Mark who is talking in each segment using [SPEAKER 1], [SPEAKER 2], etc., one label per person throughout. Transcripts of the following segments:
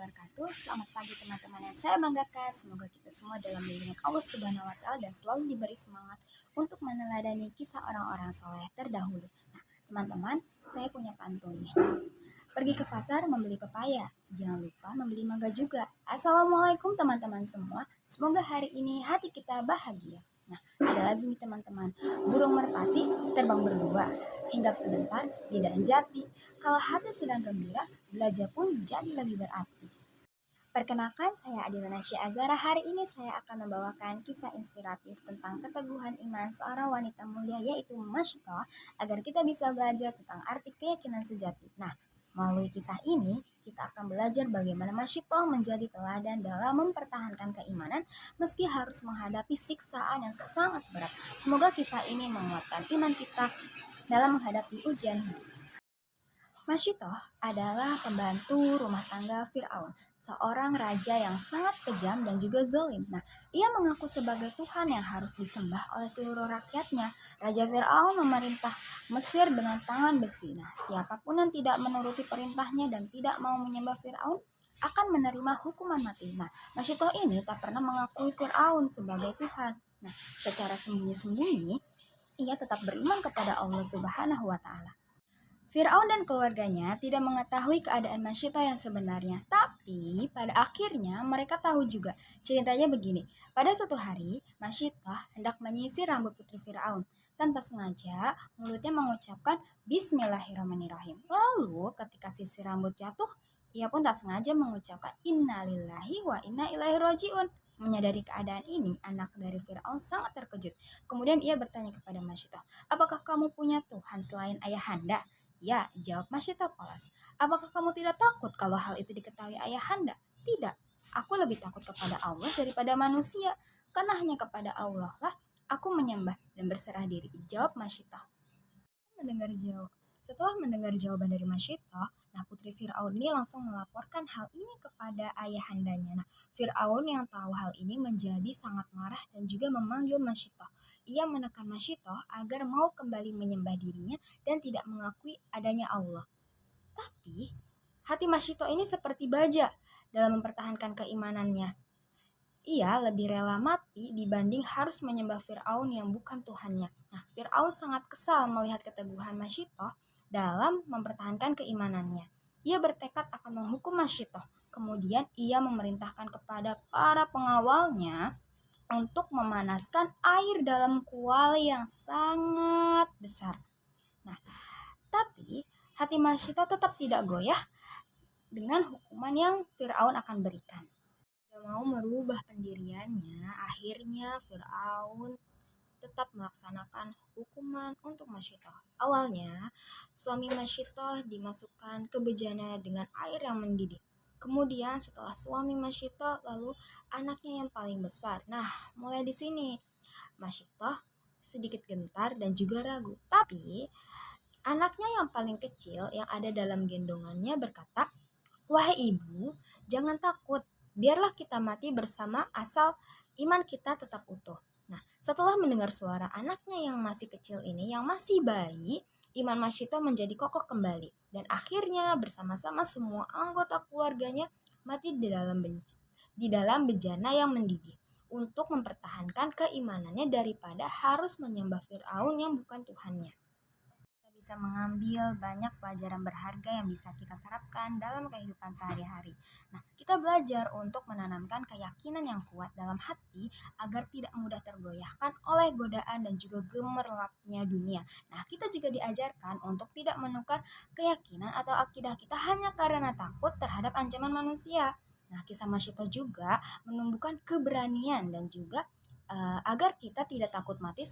[SPEAKER 1] wabarakatuh. Selamat pagi teman-teman yang saya banggakan. Semoga kita semua dalam lindungan Allah Subhanahu wa taala dan selalu diberi semangat untuk meneladani kisah orang-orang soleh terdahulu. Nah, teman-teman, saya punya pantun nih. Pergi ke pasar membeli pepaya, jangan lupa membeli mangga juga. Assalamualaikum teman-teman semua. Semoga hari ini hati kita bahagia. Nah, ada lagi nih teman-teman. Burung merpati terbang berdua, hinggap sebentar di daun jati. Kalau hati sedang gembira, belajar pun jadi lebih berarti. Perkenalkan, saya Adila Nasya Azara. Hari ini saya akan membawakan kisah inspiratif tentang keteguhan iman seorang wanita mulia yaitu Masyitoh agar kita bisa belajar tentang arti keyakinan sejati. Nah, melalui kisah ini, kita akan belajar bagaimana Masyitoh menjadi teladan dalam mempertahankan keimanan meski harus menghadapi siksaan yang sangat berat. Semoga kisah ini menguatkan iman kita dalam menghadapi ujian hidup. Masyitoh adalah pembantu rumah tangga Fir'aun, seorang raja yang sangat kejam dan juga zolim. Nah, ia mengaku sebagai Tuhan yang harus disembah oleh seluruh rakyatnya. Raja Fir'aun memerintah Mesir dengan tangan besi. Nah, siapapun yang tidak menuruti perintahnya dan tidak mau menyembah Fir'aun akan menerima hukuman mati. Nah, Masyitoh ini tak pernah mengakui Fir'aun sebagai Tuhan. Nah, secara sembunyi-sembunyi, ia tetap beriman kepada Allah Subhanahu wa taala. Fir'aun dan keluarganya tidak mengetahui keadaan Masyitoh yang sebenarnya, tapi pada akhirnya mereka tahu juga. Ceritanya begini, pada suatu hari Masyitoh hendak menyisir rambut putri Fir'aun. Tanpa sengaja, mulutnya mengucapkan Bismillahirrahmanirrahim. Lalu ketika sisir rambut jatuh, ia pun tak sengaja mengucapkan Innalillahi wa inna ilaihi raji'un. Menyadari keadaan ini, anak dari Fir'aun sangat terkejut. Kemudian ia bertanya kepada Masyitoh, apakah kamu punya Tuhan selain ayahanda? Ya, jawab Masyitoh polos. Apakah kamu tidak takut kalau hal itu diketahui ayahanda? Tidak, aku lebih takut kepada Allah daripada manusia, karena hanya kepada Allah lah aku menyembah dan berserah diri, jawab Masyitoh. Setelah mendengar jawaban dari Masyitoh, putri Fir'aun ini langsung melaporkan hal ini kepada ayahandanya. Fir'aun yang tahu hal ini menjadi sangat marah dan juga memanggil Masyitoh. Ia menekan Masyitoh agar mau kembali menyembah dirinya dan tidak mengakui adanya Allah. Tapi, hati Masyitoh ini seperti baja dalam mempertahankan keimanannya. Ia lebih rela mati dibanding harus menyembah Fir'aun yang bukan Tuhannya. Fir'aun sangat kesal melihat keteguhan Masyitoh dalam mempertahankan keimanannya. Ia bertekad akan menghukum Masyitoh. Kemudian ia memerintahkan kepada para pengawalnya untuk memanaskan air dalam kuali yang sangat besar. Tapi hati Masyitoh tetap tidak goyah dengan hukuman yang Fir'aun akan berikan. Tidak mau merubah pendiriannya, akhirnya Fir'aun tetap melaksanakan hukuman untuk Masyitoh. Awalnya, suami Masyitoh dimasukkan ke bejana dengan air yang mendidih. Kemudian setelah suami Masyitoh, lalu anaknya yang paling besar. Mulai di sini Masyitoh sedikit gentar dan juga ragu. Tapi anaknya yang paling kecil yang ada dalam gendongannya berkata, "Wahai ibu, jangan takut. Biarlah kita mati bersama asal iman kita tetap utuh." Setelah mendengar suara anaknya yang masih kecil ini, yang masih bayi, iman Masyitoh menjadi kokoh kembali. Dan akhirnya bersama-sama semua anggota keluarganya mati di dalam bejana yang mendidih untuk mempertahankan keimanannya daripada harus menyembah Fir'aun yang bukan Tuhannya. Bisa mengambil banyak pelajaran berharga yang bisa kita terapkan dalam kehidupan sehari-hari. Kita belajar untuk menanamkan keyakinan yang kuat dalam hati agar tidak mudah tergoyahkan oleh godaan dan juga gemerlapnya dunia. Kita juga diajarkan untuk tidak menukar keyakinan atau akidah kita hanya karena takut terhadap ancaman manusia. Kisah Masyitoh juga menumbuhkan keberanian dan juga agar kita tidak takut mati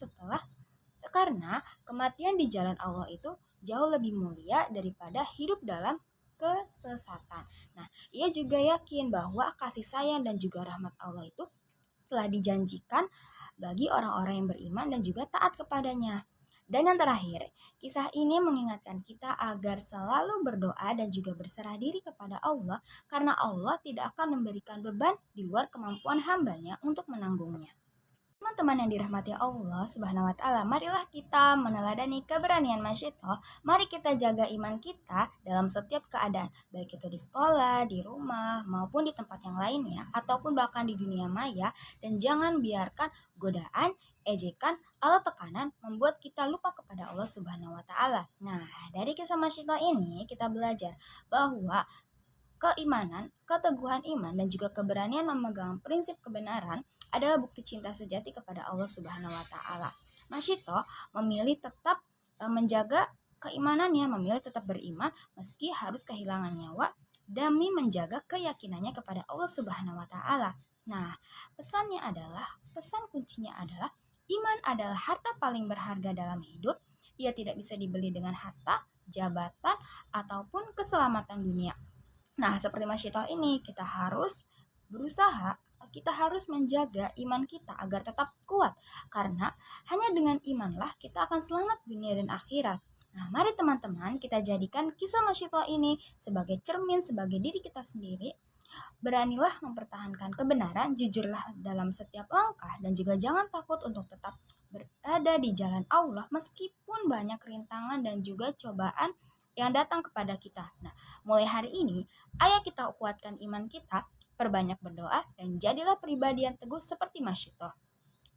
[SPEAKER 1] karena kematian di jalan Allah itu jauh lebih mulia daripada hidup dalam kesesatan. Ia juga yakin bahwa kasih sayang dan juga rahmat Allah itu telah dijanjikan bagi orang-orang yang beriman dan juga taat kepadanya. Dan yang terakhir, kisah ini mengingatkan kita agar selalu berdoa dan juga berserah diri kepada Allah karena Allah tidak akan memberikan beban di luar kemampuan hambanya untuk menanggungnya. Teman-teman yang dirahmati Allah Subhanahu wa taala, marilah kita meneladani keberanian Masyitoh. Mari kita jaga iman kita dalam setiap keadaan, baik itu di sekolah, di rumah, maupun di tempat yang lainnya, ataupun bahkan di dunia maya, dan jangan biarkan godaan, ejekan, atau tekanan membuat kita lupa kepada Allah Subhanahu wa taala. Nah, dari kisah Masyitoh ini kita belajar bahwa keimanan, keteguhan iman, dan juga keberanian memegang prinsip kebenaran adalah bukti cinta sejati kepada Allah Subhanahu wa taala. Masyito memilih tetap menjaga keimanannya, memilih tetap beriman meski harus kehilangan nyawa demi menjaga keyakinannya kepada Allah Subhanahu wa taala. Nah, pesan kuncinya adalah iman adalah harta paling berharga dalam hidup. Ia tidak bisa dibeli dengan harta, jabatan, ataupun keselamatan dunia. Nah, seperti Masyitoh ini, kita harus menjaga iman kita agar tetap kuat. Karena hanya dengan imanlah kita akan selamat dunia dan akhirat. Nah, mari teman-teman kita jadikan kisah Masyitoh ini sebagai cermin, sebagai diri kita sendiri. Beranilah mempertahankan kebenaran, jujurlah dalam setiap langkah, dan juga jangan takut untuk tetap berada di jalan Allah meskipun banyak rintangan dan juga cobaan yang datang kepada kita. Nah, mulai hari ini, ayo kita kuatkan iman kita, perbanyak berdoa, dan jadilah pribadi yang teguh seperti Masyitoh.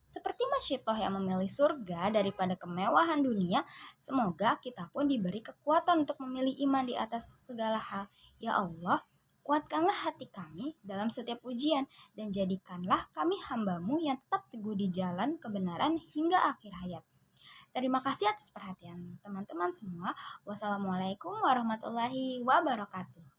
[SPEAKER 1] Seperti Masyitoh yang memilih surga daripada kemewahan dunia, semoga kita pun diberi kekuatan untuk memilih iman di atas segala hal. Ya Allah, kuatkanlah hati kami dalam setiap ujian, dan jadikanlah kami hamba-Mu yang tetap teguh di jalan kebenaran hingga akhir hayat. Terima kasih atas perhatian teman-teman semua. Wassalamualaikum warahmatullahi wabarakatuh.